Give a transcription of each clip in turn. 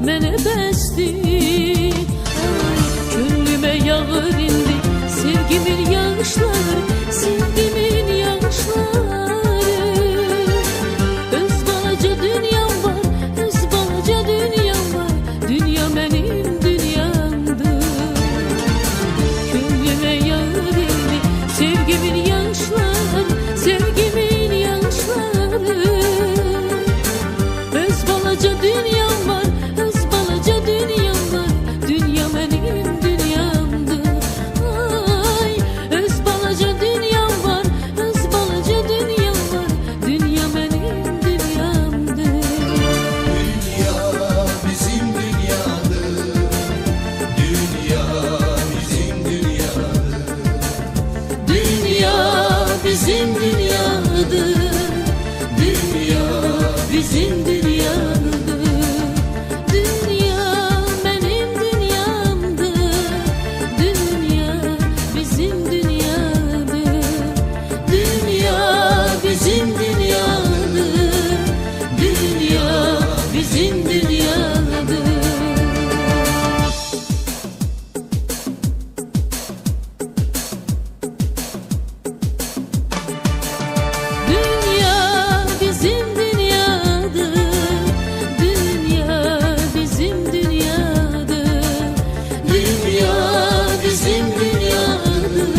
mene bəsdir. Könlüme yağır indi sevgimin yağışları, sevgimin yağışları. Öz balaca dünyam var, öz balaca dünyam var, dünya benim dünyamdır. Könlüme yağır indi sevgimin yağışları, sevgimin yağışları. Öz balaca dünyam var, öz balaca dünyam var, dünya benim dünyamdır. Ay, öz balaca dünyam var, öz balaca dünyam var, dünya benim dünyamdır. Dünya bizim dünyadır, dünya bizim dünyadır. Dünya bizim dünyadır, dünya bizim dünyadır. Dünya benim dünyamdır, dünya bizim dünyadır. Dünya bizim dünyadır, dünya bizim dünyadır. Dünya bizim dünyadır, dünya bizim dünyadır. Dünya bizim dünyadır,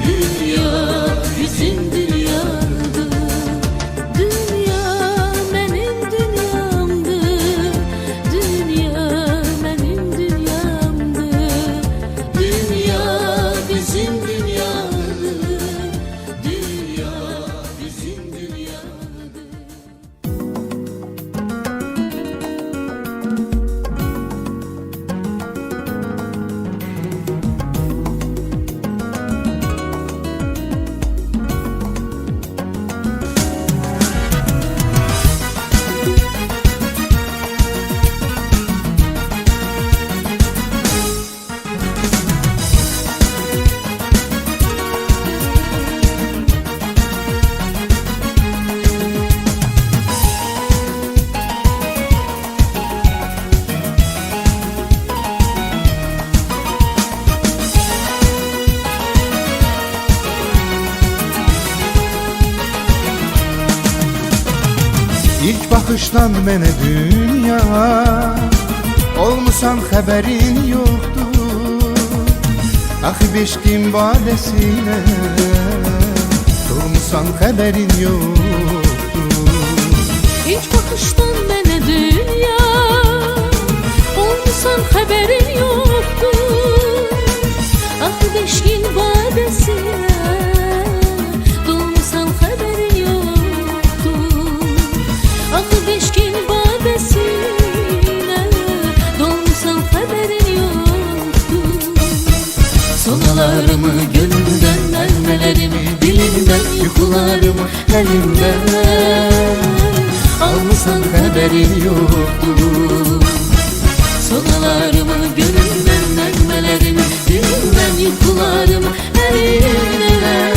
dünya bizim dünyadır. Dünya benim dünyamdır, dünya benim dünyamdır. Dünya bizim dünyadır, dünya bizim dünyadır. İlk bakıştan mene dünya, olmusan haberin yoktu. Ah beşkin badesine, durmusan haberin yoktu. İlk bakıştan mene dünya, olmusan haberin yoktu. Ah beşkin badesine, dolmusan haberin yoktu. Ah beşkin badesine, dolmusan haberin yoktu. Sonalarımı gönlümden, vermelerimi dilimden, uykularımı elimden, almışsan haberin yoktu. Sonalarımı gönlümden, vermelerimi dilimden, uykularımı elimden,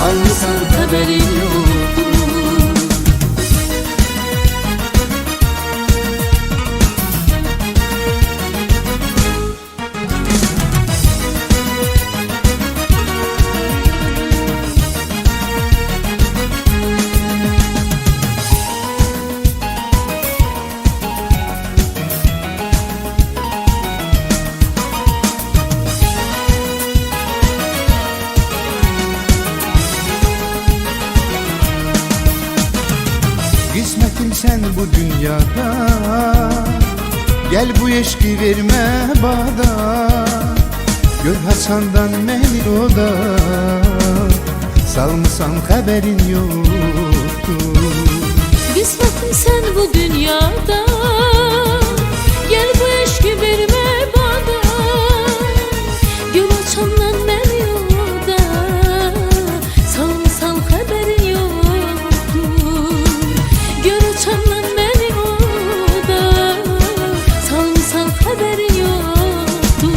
Almışsan haberin yoktu. Kısmetim sen bu dünyada, gel bu eşki verme bana. Gör Hasan'dan beni oda, salmışsan haberin yoktu. Kısmetim sen bu dünyada, gel bu eşki verme bana. Gül açandan beni yoda, salmışsan haberin yoktu. Gül açandan beni yoda, salmışsan haberin yoktu.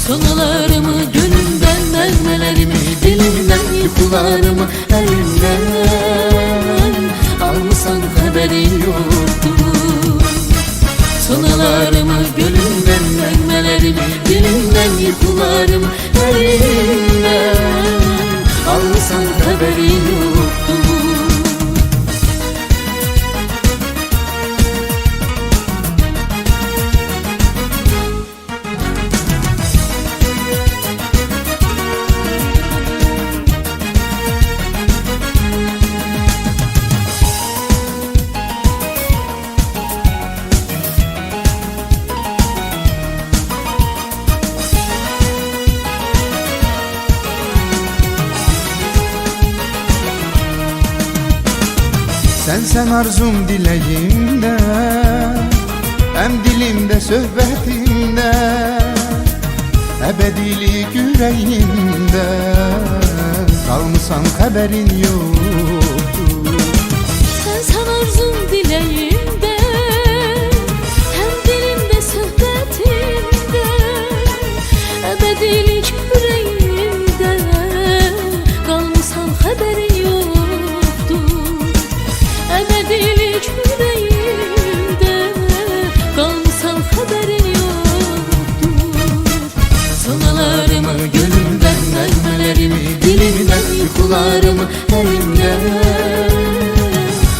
Sonalarımı gönlümden, vermelerimi dilimden, uykularımı elimden, almışsan haberin yoktu. Sonalarımı gönlümden vermelerimi, dilimden yıkılarım elimden. Alsan haberin yoktu. Sen arzum dileğimde, hem dilimde sohbetimde, ebedilik yüreğimde, kalmışsan haberin yoktu. Sen arzum dileğimde, hem dilimde sohbetimde, ebedilik yüreğimde, kalmışsan haberin yoktu. Ebedilik yüreğimde, kalmışsan haberin yoktu. Sonalarımı gönlümden vermelerimi, dilimden yıkılarımı elimden.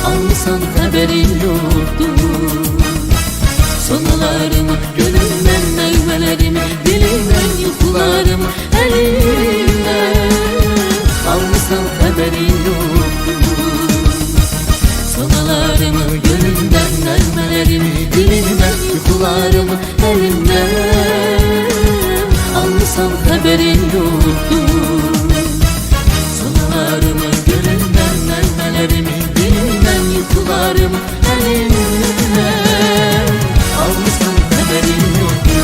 Almışsan haberin yoktu. Sonalarımı gönlümden vermelerimi, dilimden yıkılarımı elimden. Almışsan haberin yoktu. Sonalarımı gönlümden vermelerimi, dilimden yıkılarımı elimden. Almışsan haberin yoktu. Sonalarımı gönlümden vermelerimi, dilimden yıkılarımı elimden. Almışsan haberin yoktu.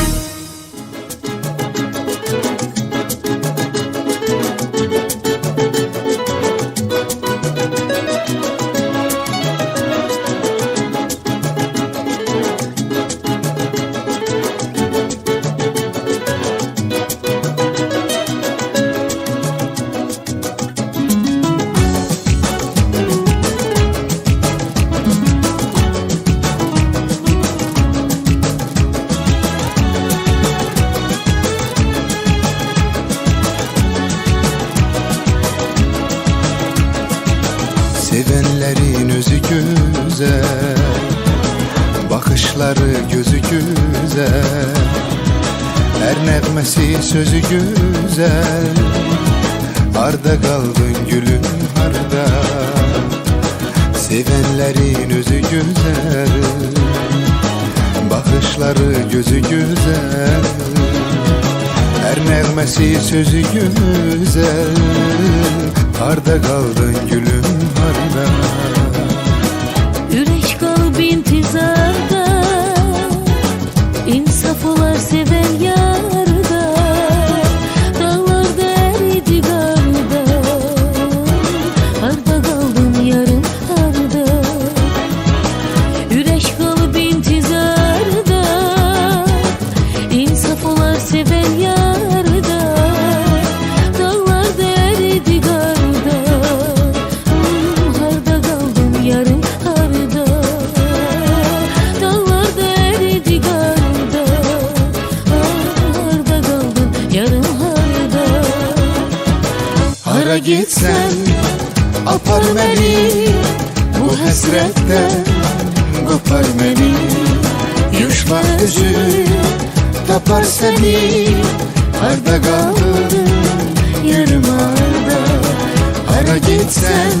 Sevenlerin özü güzel, bakışları gözü güzel, her nəğməsi sözü güzel. Harda kaldın gülüm harda? Sevenlerin özü güzel, bakışları gözü güzel, her nəğməsi sözü güzel. Harda kaldın gülüm harda? Yürek kalbi intizarda, insaf olar seven yarda. Dağlarda eridi garda, harda kaldın yarım harda. Yürek kalbi intizarda, insaf olar seven yarda. Dağlarda eridi garda, harda kaldın yarım harda. Dağlarda eridi garda, harda kaldın yarım harda. Hara gitsen apar beni, bu hasretten kopar beni. Yuşma üzü tapar seni, harda kaldın yarım harda. Hara gitsen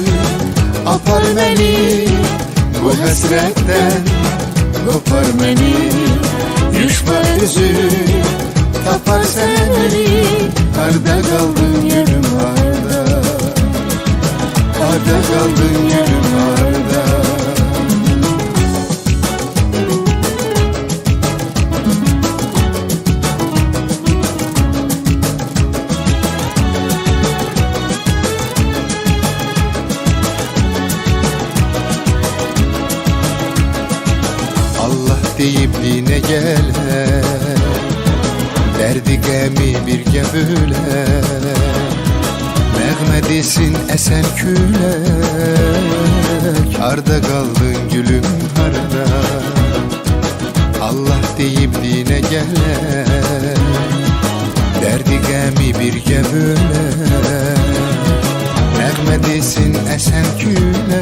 apar beni, bu hasretten kopar beni. Yuşma üzü tapar seni, harda kaldın yarım harda. Harda kaldın yarım harda. Allah deyip dine gel, derdi gemi birge böle. Nəğmə desin esen külək, harda kaldın gülüm harda? Allah deyip dine gelen, derdi gəmi birgə bölən, nəğmə desin əsən gülə,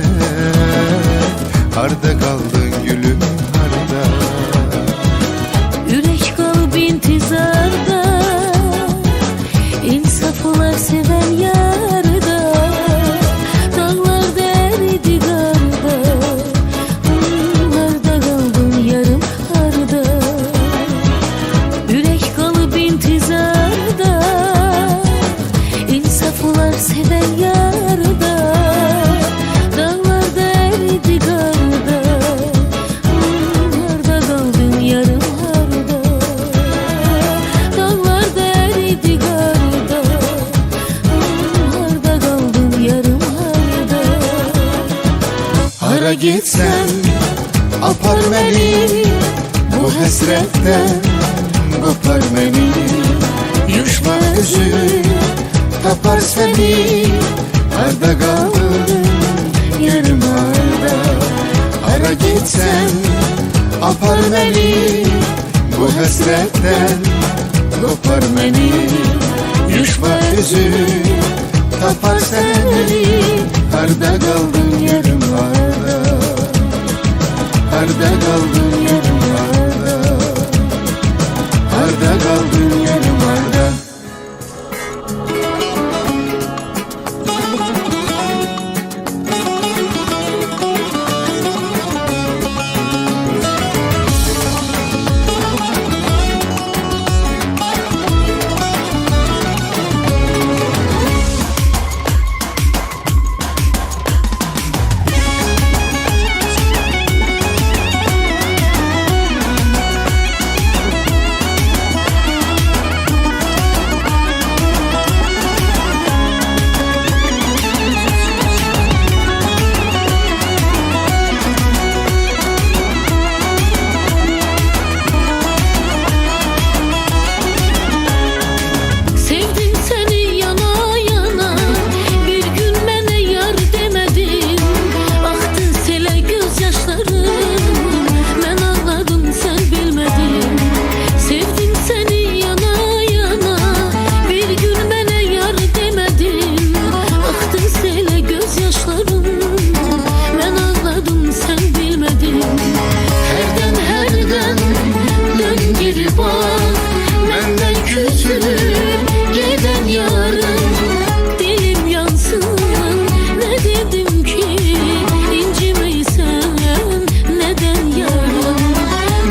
harda qaldın gülüm harda? Ürək qalb intizarda, insaflar seven yarda, dağlarda eridi qarda, harda qaldın yarım harda? Ürək qalb intizarda, insaflar seven yarda, dağlarda eridi qarda, harda qaldın yarım harda? Dağlarda eridi qarda, harda qaldın yarım harda? Hara getsən apar məni, bu həsrətdən qopar məni. Yuşma üzüm tapar səni, harda qaldın yarım harda? Hara getsən apar məni, bu həsrətdən qopar məni. Yuşma üzüm tapar səni, harda qaldın yarım harda? Harda qaldın yarım harda? Harda qaldın yarım harda? Sevdim seni yana yana, bir gün mənə yar demədin. Axdı selə göz yaşlarım, mən ağladım sən bilmədin. Sevdim seni yana yana, bir gün mənə yar demədin. Axdı selə göz yaşlarım, mən ağladım sən bilmədin. Hərdən dön geri bak, məndən küsülüb geden yarım. Dilim yansın, ne dedim ki incimeysen neden yarım?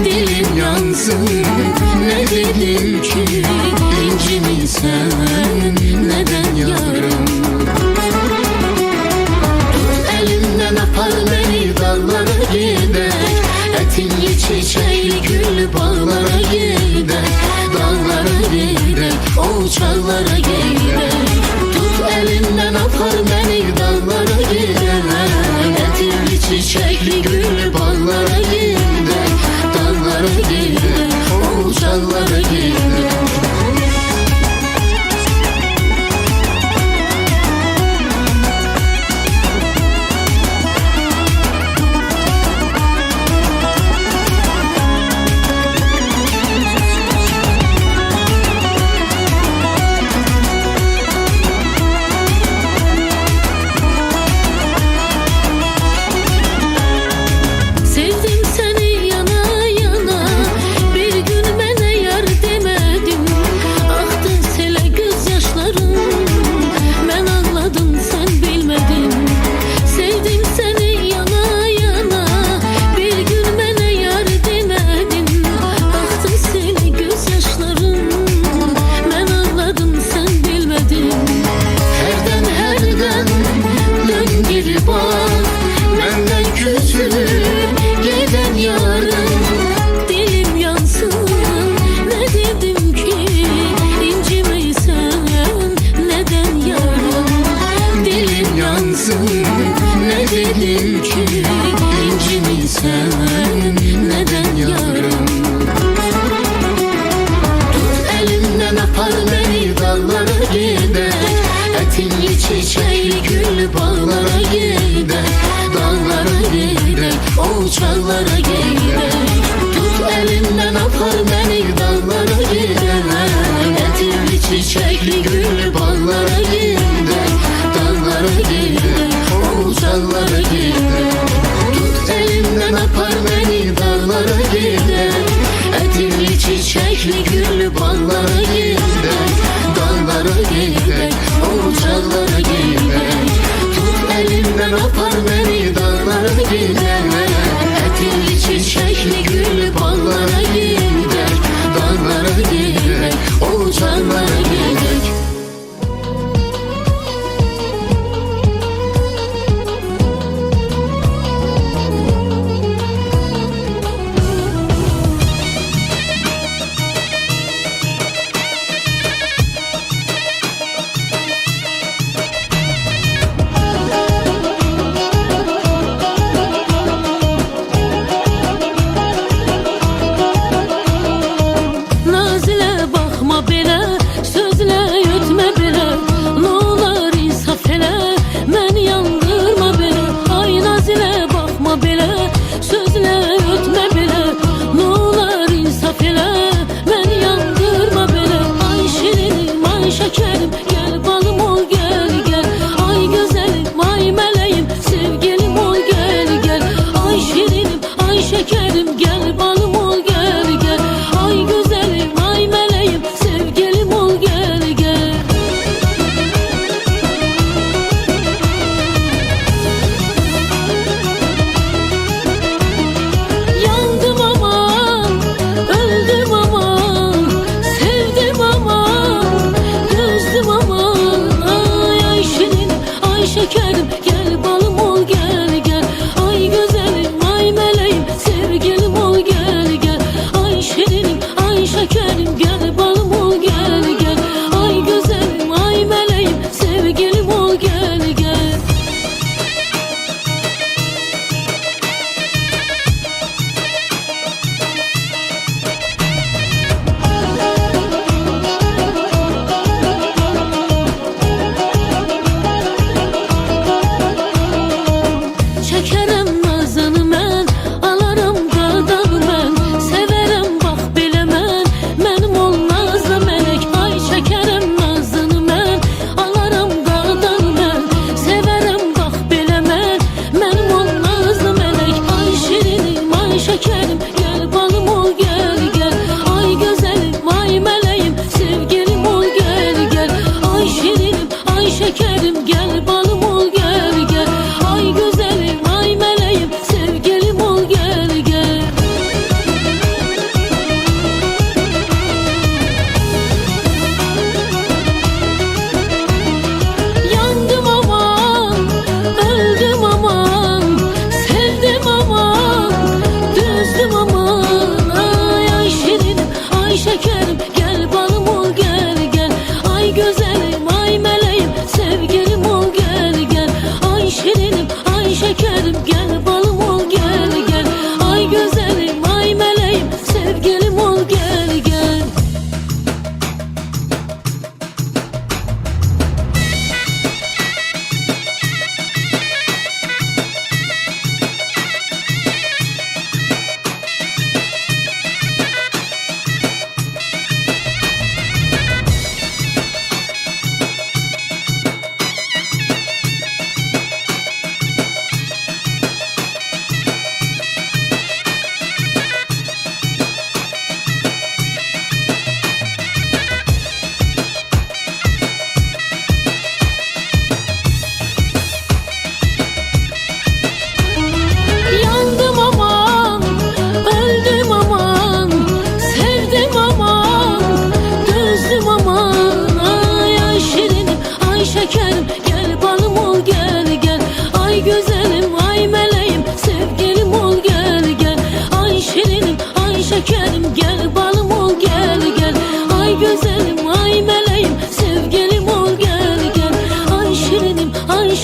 Dilim yansın, ne dedim ki incimeysen neden yarım? Tut elimden apar beni dağlara gidek, etinli çiçeği gül bağlara gidek. Dağlara gidek, o uçaklara gidek. Tut elimden apar beni dağlara gidek, etinli çiçekli gül bağlara gidek. Dağlara gidek, o uçaklara gidek. çiçekli güllü ballara gidek, dağlara gidek, uçaklara gidek. Tut elimden apar beni dağlara gidek, etilli çiçekli güllü ballara gidek, dağlara gidek, uçaklara gidek.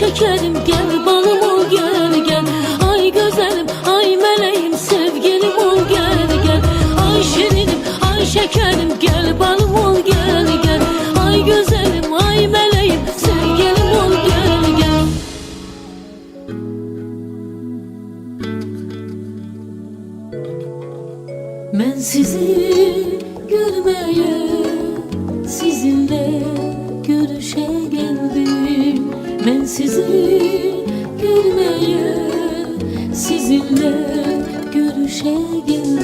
şekerim gel, balım ol gel gel. Ay güzelim, ay meleğim, sevgilim ol gel gel. Ay şirinim, ay şekerim gel, balım ol gel gel. Ay güzelim, ay meleğim, sevgilim ol gel gel. Ben sizi görmeye, sizinle görüşe geldim. Ben sizi görmeye, sizinle görüşe geldim.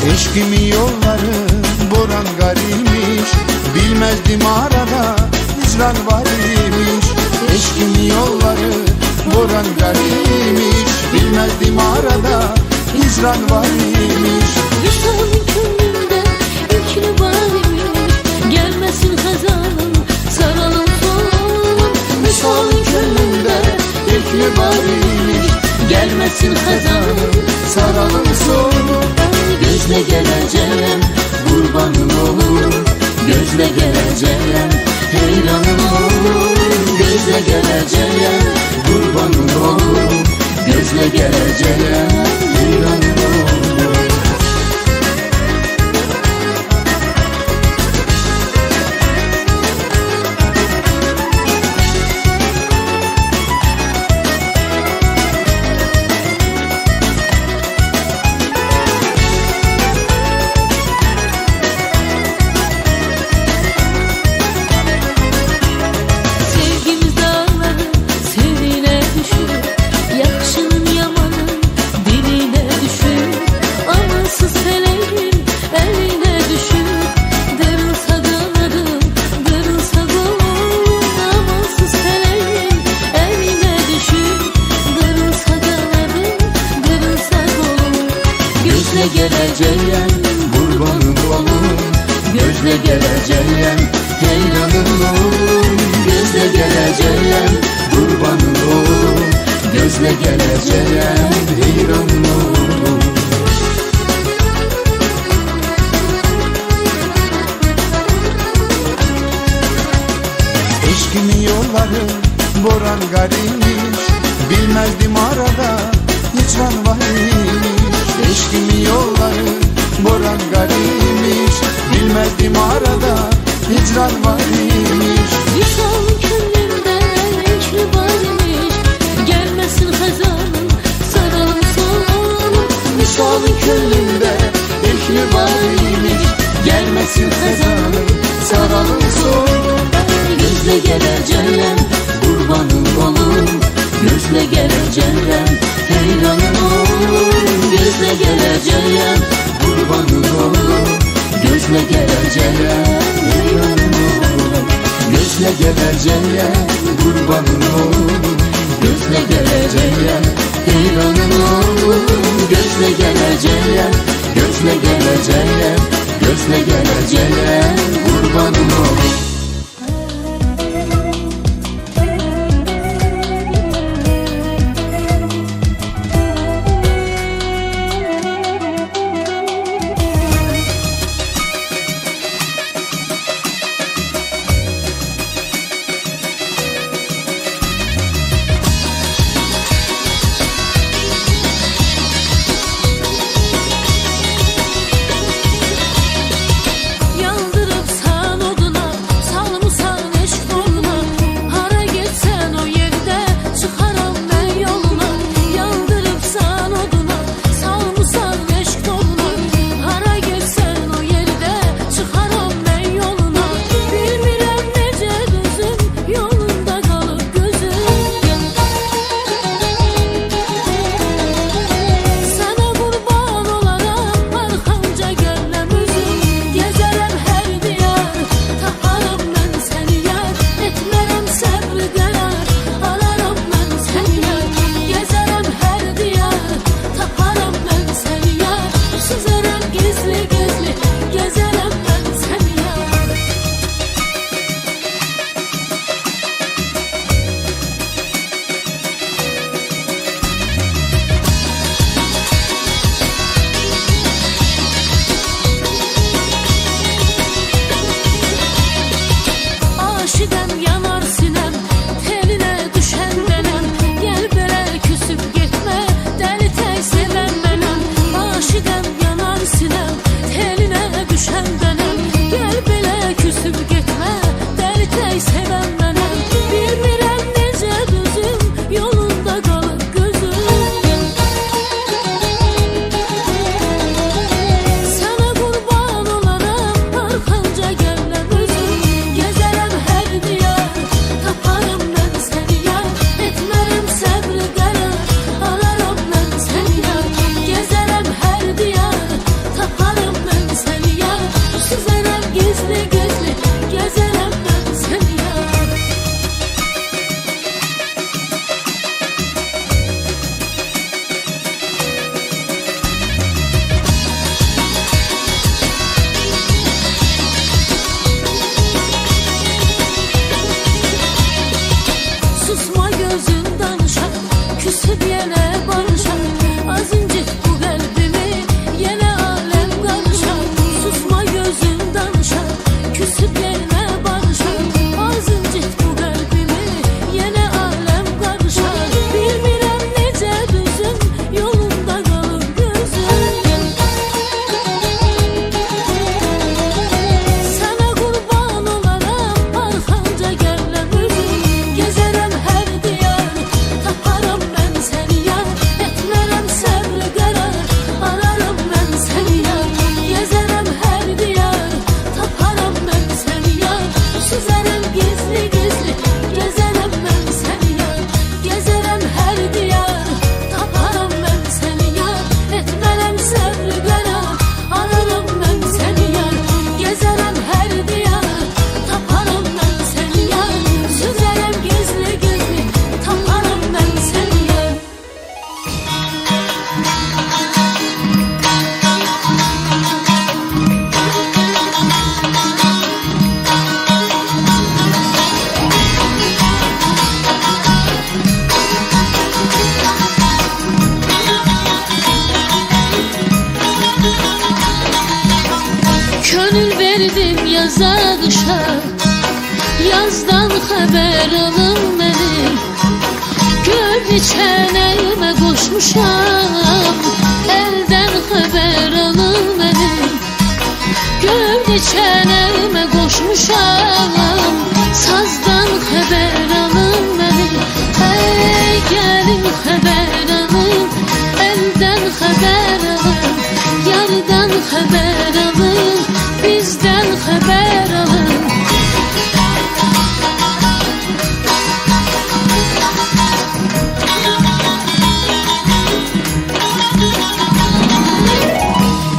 Eşkimin yolları boran gariymiş, bilmezdim arada hicran var imiş. Eşkimin yolları boran gariymiş, bilmezdim arada hicran var imiş. Visalın gönlümde yüklü varmış, gelmesin hazanım saralım solum. Visalın gönlümde yüklü var imiş, gelmesin hazanım saralım solum. Gözle geleceğim kurbanın olur, gözle geleceğim heyranın olur. Gözle geleceğim kurbanın olur, gözle geleceğim heyranın olur. Sevgimiz dağları sevine düşür, yakşının yamanın diline düşür. Amansız feleğin eline düşür, darılsa kanadım, darılsa kolum. Amansız feleğin eline düşür, darılsa kanadım, darılsa kolum. Gözle geleceğim kurbanın olur, gözle geleceğim heyranın olur. Gözle geleceğim kurbanın olur, gözle geleceğim heyranın olur. Eşkimin yolları boran gariymiş, bilmezdim arada hicran var imiş. Eşkimin yolları boran gariymiş, bilmezdim arada hicran var imiş. Visalın gönlümde yüklü varmış, gelmesin hazanım saralım solum. Visalın gönlümde ehli var imiş, gelmesin hazanım saralım solum. Gözle geleceğim kurbanın olur, gözle geleceğim heyranın olur. Gözle geleceğim Kurbanın olur, gözle geleceğim heyranın olur. Gözle geleceğim kurbanın olur, gözle geleceğim heyranın olur. Gözle geleceğim, gözle geleceğim, gözle geleceğim kurbanın olur. yandırıp san oduna, Könül verdim yaza kışa, yazdan haber alın benim. Göl içeneyime koşmuşam, elden haber alın benim. Göl içeneyime koşmuşam, sazdan haber alın benim. Hey gelin haber alın, elden haber alın, yardan haber alın, bizden haber alın.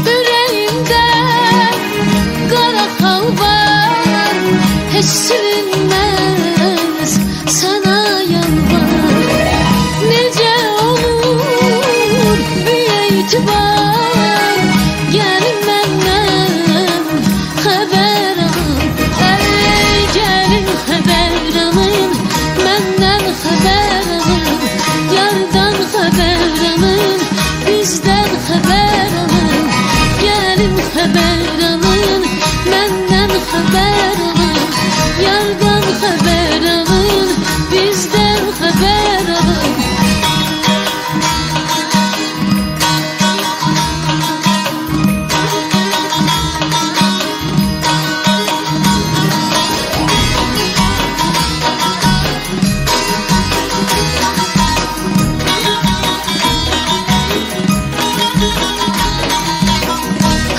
Yüreğimde kara kal var, hiç silinmez, sana yalvar. Nece olur bir itibar, gelin benden haber alın. Ey gelin haber alın, benden haber alın, yardan haber alın, bizden haber alın. Gelin haber alın, benden haber alın, yardan haber alın, bizden haber alın.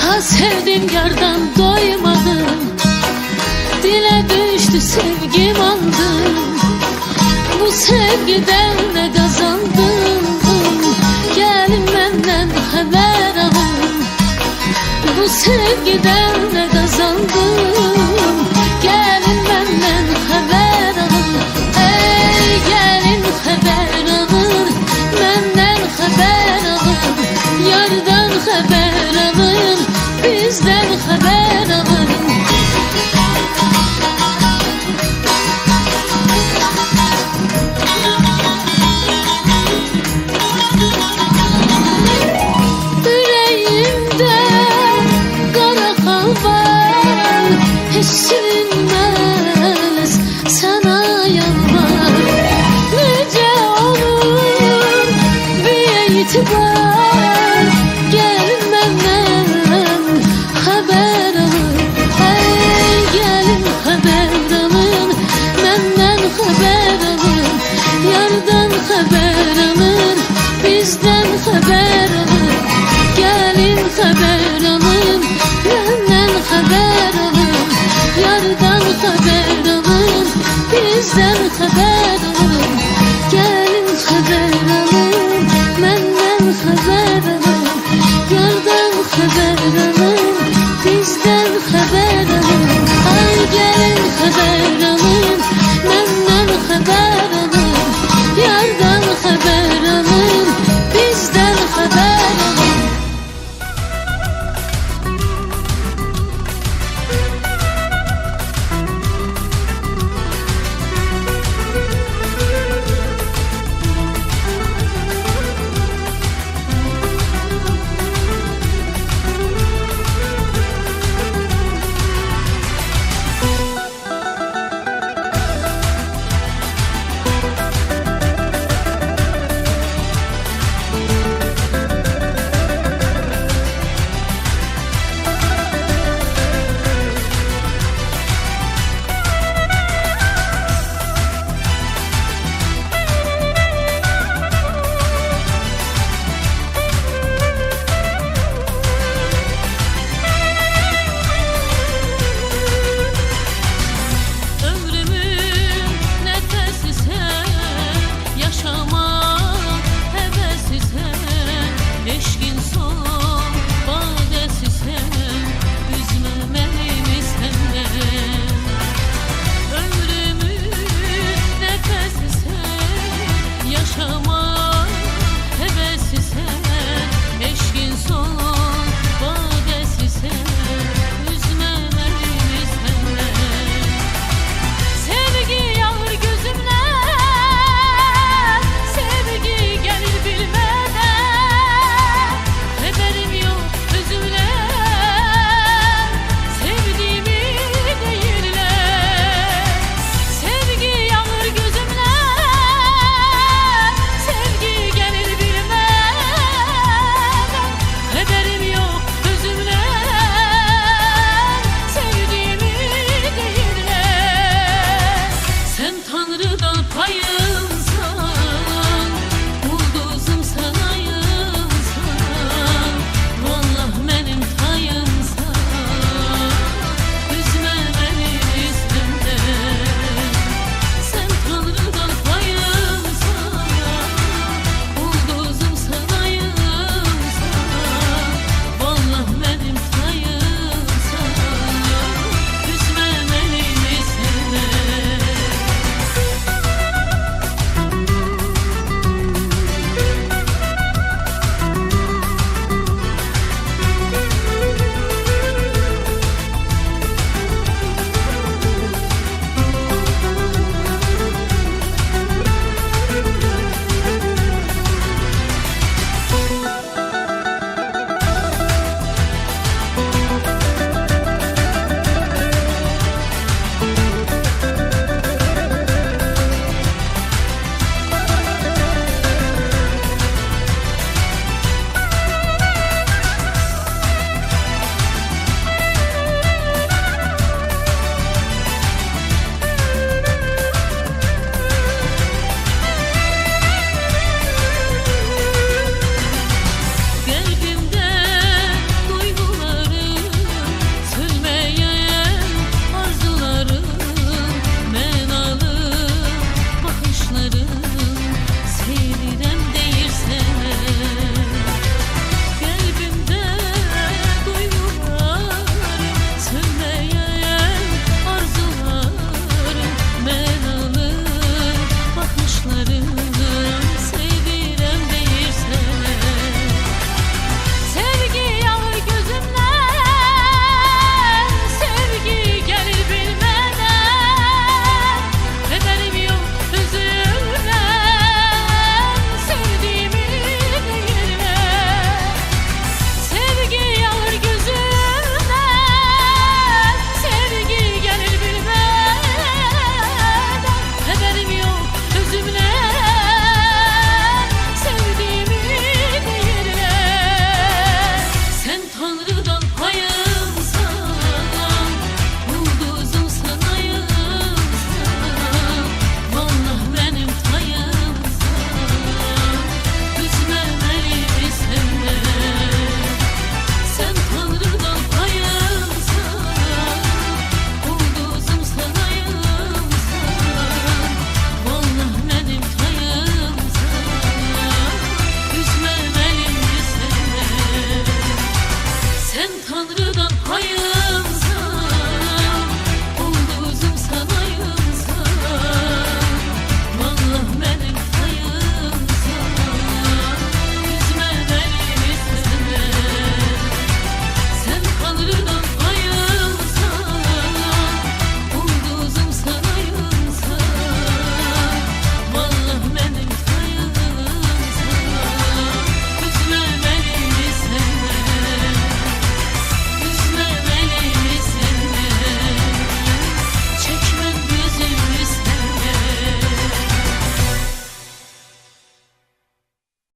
Ha sevdim yardan doymadım, dile düştü sevgim aldım. Bu sevgiden ne kazandım, gelin benden haber alın. Bu sevgiden ne kazandım, gelin benden haber alın. Ey gelin haber alın, benden haber alın, yardan haber alın, bizden haber alın. Yüreğimde kara kal var, hiç silinmez, sana yalvar. Nece olur bir itibar, gelin benden haber alın. Hey gelin haber alın, benden haber alın, yardan haber alın, bizden haber alın. Gelin haber alın, benden haber alın, yardan haber alın, bizden haber alın. Gelin haber alın, benden haber alın, yardan haber alın.